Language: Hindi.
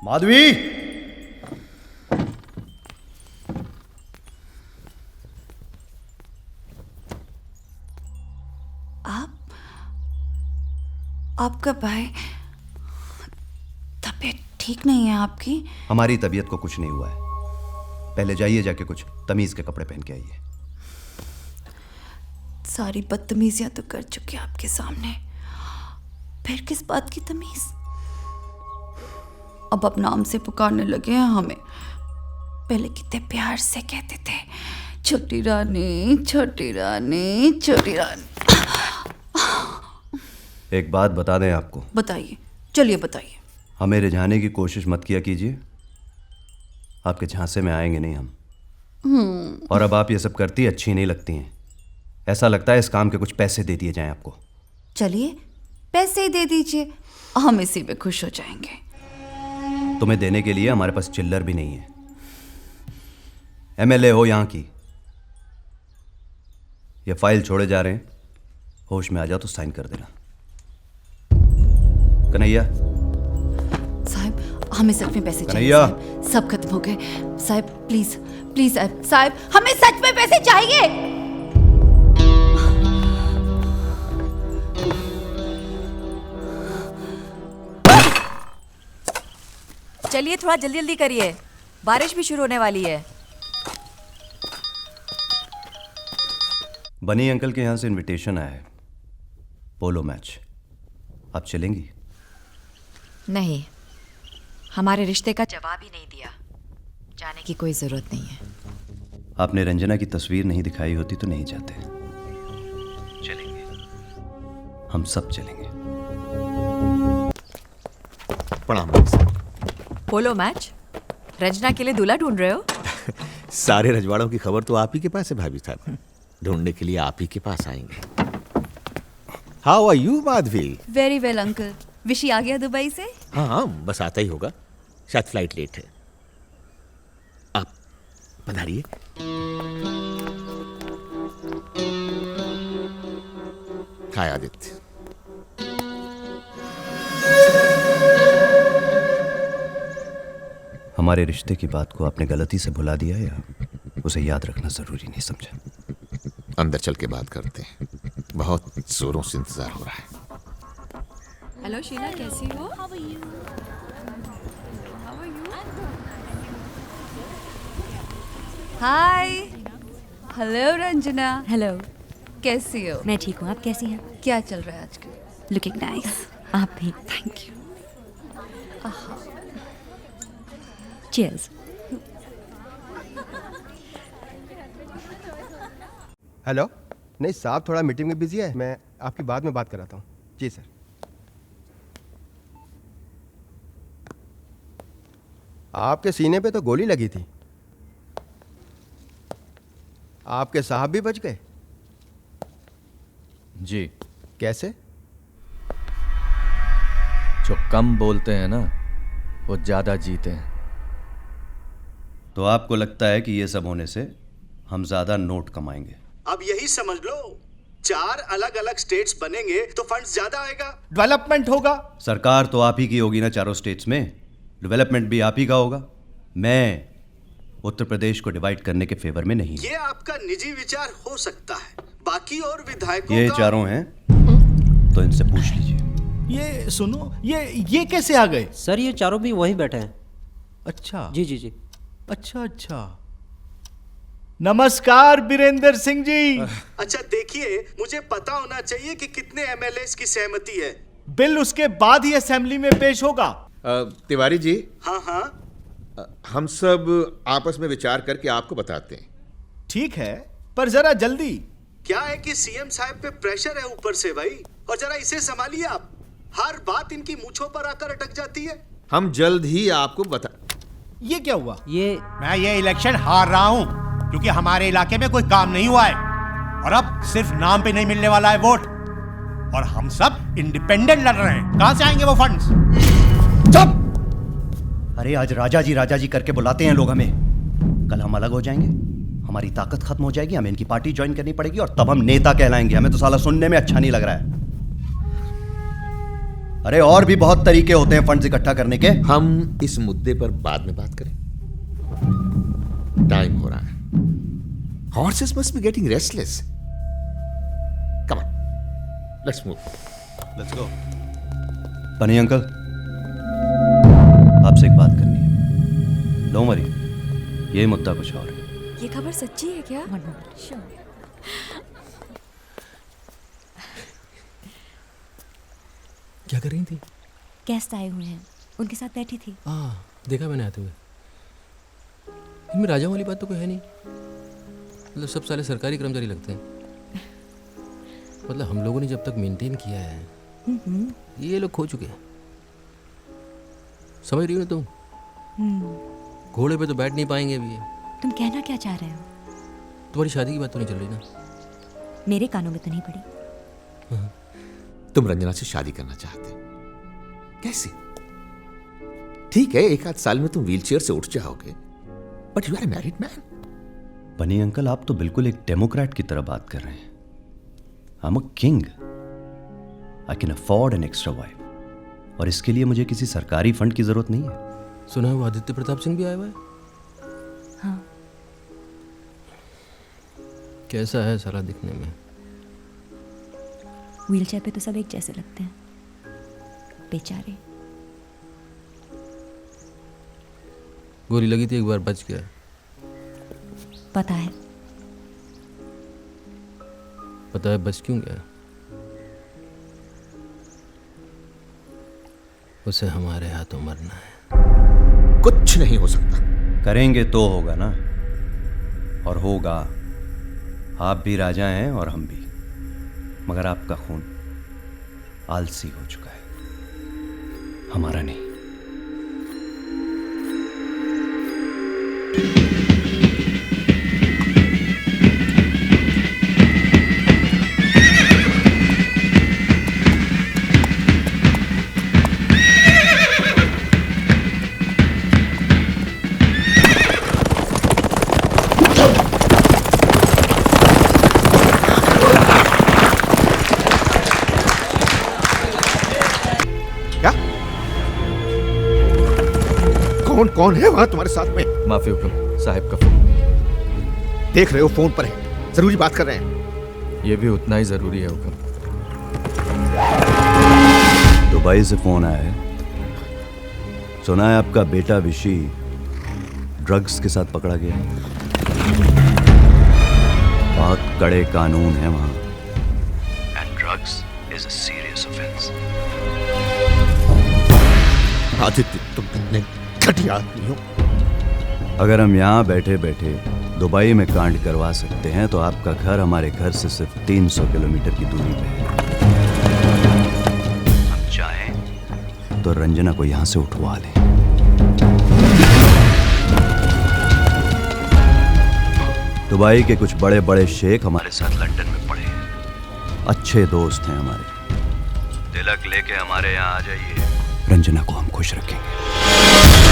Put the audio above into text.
माधवी, आप कब आए? तबीयत ठीक नहीं है आपकी? हमारी तबीयत को कुछ नहीं हुआ है। पहले जाइए, जाके कुछ तमीज के कपड़े पहन के आइए। सारी बदतमीजियां तो कर चुके आपके सामने, फिर किस बात की तमीज? अब नाम से पुकारने लगे हैं हमें। पहले कितने प्यार से कहते थे, छोटी रानी, छोटी रानी, छोटी रानी। एक बात बता दें आपको। बताइए, चलिए बताइए। हमें रिझाने की कोशिश मत किया कीजिए, आपके झांसे में आएंगे नहीं हम। और अब आप ये सब करती अच्छी नहीं लगती हैं। ऐसा लगता है इस काम के कुछ पैसे दे दिए जाएं आपको। चलिए पैसे ही दे दीजिए, हम इसी में खुश हो जाएंगे। तुम्हें देने के लिए हमारे पास चिल्लर भी नहीं है। एमएलए हो यहाँ की। ये फाइल छोड़े जा रहे हैं, होश में आ जाओ तो साइन कर देना। कन्हैया साहब, हमें सच में पैसे चाहिए। कन्हैया, सब खत्म हो गए साहब, प्लीज प्लीज साहब, हमें सच में पैसे चाहिए। चलिए थोड़ा जल्दी जल्दी करिए, बारिश भी शुरू होने वाली है। बनी अंकल के यहाँ से इनविटेशन आया है, पोलो मैच। आप चलेंगी? नहीं, हमारे रिश्ते का जवाब ही नहीं दिया, जाने की कोई जरूरत नहीं है। आपने रंजना की तस्वीर नहीं दिखाई होती तो नहीं जाते। चलेंगे, हम सब चलेंगे। प्रणाम। Polo match? रंजना के लिए दूल्हा ढूंढ रहे हो? सारे रजवाड़ों की खबर तो आप ही के पास है भाभी साहब, ढूंढने के लिए आप ही के पास आएंगे। How are you Madhavi? Very well uncle. Vishi आ गया दुबई से? हाँ, बस आता ही होगा, शायद फ्लाइट लेट है। आप पधारिए। हाय आदित्य। हमारे रिश्ते की बात को आपने गलती से भुला दिया या उसे याद रखना जरूरी नहीं समझा? अंदर चल के बात करते हैं, बहुत जोरों से इंतजार हो रहा है। हेलो शीला, कैसी हो? हाय। हेलो रंजना। हेलो, कैसी हो? मैं ठीक हूँ, आप कैसी हैं? क्या चल रहा है आजकल? Looking nice. आप भी। Thank you. चीयर्स। हेलो। नहीं साहब, थोड़ा मीटिंग में बिजी है, मैं आपकी बाद में बात कराता हूँ। जी सर। आपके सीने पे तो गोली लगी थी, आपके साहब भी बच गए? जी। कैसे? जो कम बोलते हैं ना, वो ज्यादा जीते हैं। तो आपको लगता है कि ये सब होने से हम ज्यादा नोट कमाएंगे? अब यही समझ लो, 4 अलग अलग स्टेट्स बनेंगे तो फंड्स ज्यादा आएगा, डेवलपमेंट होगा। सरकार तो आप ही की होगी ना चारों स्टेट्स में, डेवलपमेंट भी आप ही का होगा। मैं उत्तर प्रदेश को डिवाइड करने के फेवर में नहीं। ये आपका निजी विचार हो सकता है, बाकी और विधायकों ये का... चारों हैं तो इनसे पूछ लीजिए। ये सुनो, ये कैसे आ गए? सर ये चारों भी वहीं बैठे हैं। अच्छा जी जी जी। अच्छा। नमस्कार बीरेंद्र सिंह जी। अच्छा देखिए, मुझे पता होना चाहिए कि कितने एमएलए की सहमति है। बिल उसके बाद ही असेंबली में पेश होगा। तिवारी जी। हाँ, हम सब आपस में विचार करके आपको बताते हैं। ठीक है, पर जरा जल्दी। क्या है कि सीएम साहब पे प्रेशर है ऊपर से भाई, और जरा इसे संभालिए आप। हर बात इनकी मूंछों पर आकर अटक जाती है। हम जल्द ही आपको बता। ये क्या हुआ? मैं ये इलेक्शन हार रहा हूं क्योंकि हमारे इलाके में कोई काम नहीं हुआ है, और अब सिर्फ नाम पे नहीं मिलने वाला है वोट, और हम सब इंडिपेंडेंट लड़ रहे हैं। कहां से आएंगे वो फंड्स? चुप! अरे आज राजा जी करके बुलाते हैं लोग हमें, कल हम अलग हो जाएंगे, हमारी ताकत खत्म हो जाएगी, हमें इनकी पार्टी ज्वाइन करनी पड़ेगी और तब हम नेता कहलाएंगे। हमें तो साला सुनने में अच्छा नहीं लग रहा है। अरे और भी बहुत तरीके होते हैं फंड्स इकट्ठा करने के। हम इस मुद्दे पर बाद में बात करें। टाइम हो रहा है। Horses must be getting restless. Come on, let's move. Let's go. बनी अंकल, आपसे एक बात करनी है। डोंट वरी, ये मुद्दा कुछ और है। ये खबर सच्ची है क्या? क्या कर रही थी? गेस्ट आए हुए हैं, उनके साथ बैठी थी। देखा मैंने आते हुए। इनमें राजा वाली बात तो कोई है नहीं। मतलब सब साले सरकारी कर्मचारी लगते हैं। मतलब हम लोगों ने जब तक मेंटेन किया है, ये लोग खो चुके हैं। समझ रही हो ना तुम? घोड़े पे तो बैठ नहीं पाएंगे अभी ये। तुम कहना क्या चाह रहे हो? तुम्हारी शादी की बात तो नहीं चल रही ना? मेरे कानों में तो नहीं पड़ी। तुम रंजना से शादी करना चाहते हो? कैसे? ठीक है, एक आध साल में तुम व्हीलचेयर से उठ जाओगे, but you are a married man. Bunny uncle, आप तो बिल्कुल एक डेमोक्रेट की तरह बात कर रहे हैं। I am a king, I can afford an extra wife, और इसके लिए मुझे किसी सरकारी फंड की जरूरत नहीं है। सुना है वो आदित्य प्रताप सिंह भी आया हुआ है? हाँ। कैसा है साला दिखने में? व्हीलचेयर पे तो सब एक जैसे लगते हैं, बेचारे। गोली लगी थी एक बार, बच गया। पता है। पता है बच क्यों गया? उसे हमारे हाथों मरना है। कुछ नहीं हो सकता। करेंगे तो होगा ना, और होगा। आप भी राजा हैं और हम भी, मगर आपका खून आलसी हो चुका है, हमारा नहीं। कौन है वहां तुम्हारे साथ में? माफी हुक्म साहब का फोन। देख रहे हो फोन पर है, जरूरी बात कर रहे हैं। ये भी उतना ही जरूरी है हुक्म। दुबई से फोन आया है। सुना है आपका बेटा विशी ड्रग्स के साथ पकड़ा गया। बहुत कड़े कानून है वहां, and drugs is a serious offence. Aditya, तुम कितने घटिया आदमी हो। अगर हम यहाँ बैठे बैठे दुबई में कांड करवा सकते हैं, तो आपका घर हमारे घर से सिर्फ 300 किलोमीटर की दूरी पे है। हम चाहें तो रंजना को यहाँ से उठवा लें। दुबई के कुछ बड़े बड़े शेख हमारे साथ लंदन में पड़े हैं, अच्छे दोस्त हैं हमारे। तिलक लेके हमारे यहाँ आ जाइए, रंजना को हम खुश रखेंगे।